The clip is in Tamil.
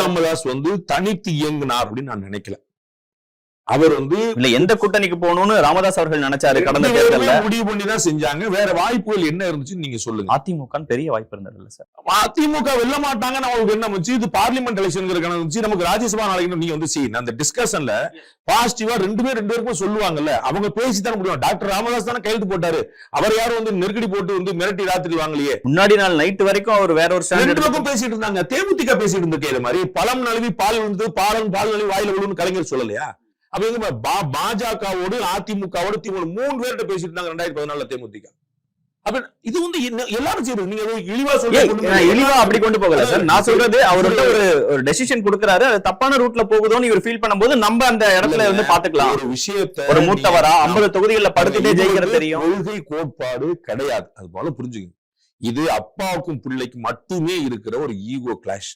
ராமதாஸ் தனித்து இயங்கினார் அப்படின்னு நான் நினைக்கல. அவர் இல்ல எந்த கூட்டணிக்கு போகணும்னு ராமதாஸ் அவர்கள் நினைச்சாரு. கடந்த தேர்தல்ல முடிவு பண்ணி தான் செஞ்சாங்க. வேற வாய்ப்புகள் என்ன இருந்துச்சுன்னு நீங்க சொல்லுங்க. அதிமுக பெரிய வாய்ப்பு இருந்தது இல்ல சார். அதிமுக வெல்ல மாட்டாங்கன்னு அவங்களுக்கு என்ன வந்துச்சு? இது பார்லிமெண்ட் எலெக்ஷன் இருந்துச்சு. நமக்கு ராஜ்யசபா நாளைக்கு நீங்க அந்த டிஸ்கஷன்ல பாசிட்டிவா ரெண்டு பேருக்கும் சொல்லுவாங்கல்ல, அவங்க பேசித்தானே முடியும். டாக்டர் ராமதாஸ் தானே கையெழுத்து போட்டாரு. அவர் யாரும் நெருக்கடி போட்டு மிரட்டி ராத்திரி வாங்கலையே. முன்னாடி நாள் நைட் வரைக்கும் அவர் வேற ஒரு ஸ்டாண்ட் பேசிட்டு இருந்தாங்க. தேமுதிக பேசிட்டு இருந்திருக்கே இது மாதிரி பழம் நழுவி பால் வந்து பால் நழுவி வாயில விழுன்னு கலைஞர் சொல்லலையா? அப்ப பாஜகவோடு அதிமுகவோடு திமுக 3 பேர்கிட்ட பேசிட்டு இருந்தாங்க 2014 தேமுதிக. அப்ப இது எல்லாரும் செய்யறது. நீங்க இழிவா சொல்றீங்க. இழிவா அப்படி கொண்டு போகல சார். நான் சொல்றது அவர்கிட்ட ஒரு டெசிஷன் கொடுக்கறாரு, அது தப்பான ரூட்ல போகுதோன்னு இவர் ஃபீல் பண்ணும்போது நம்ம அந்த இடத்துல இருந்து பாத்துக்கலாம். ஒரு விஷயத்தை ஒரு மூத்தவரா 50 தொகுதிகளில் படுத்துட்டே ஜெயிக்கிறது தெரியும். கொள்கை கோட்பாடு கிடையாது. அது போல புரிஞ்சுங்க. இது அப்பாவுக்கும் பிள்ளைக்கும் மட்டுமே இருக்கிற ஒரு ஈகோ கிளாஷ்.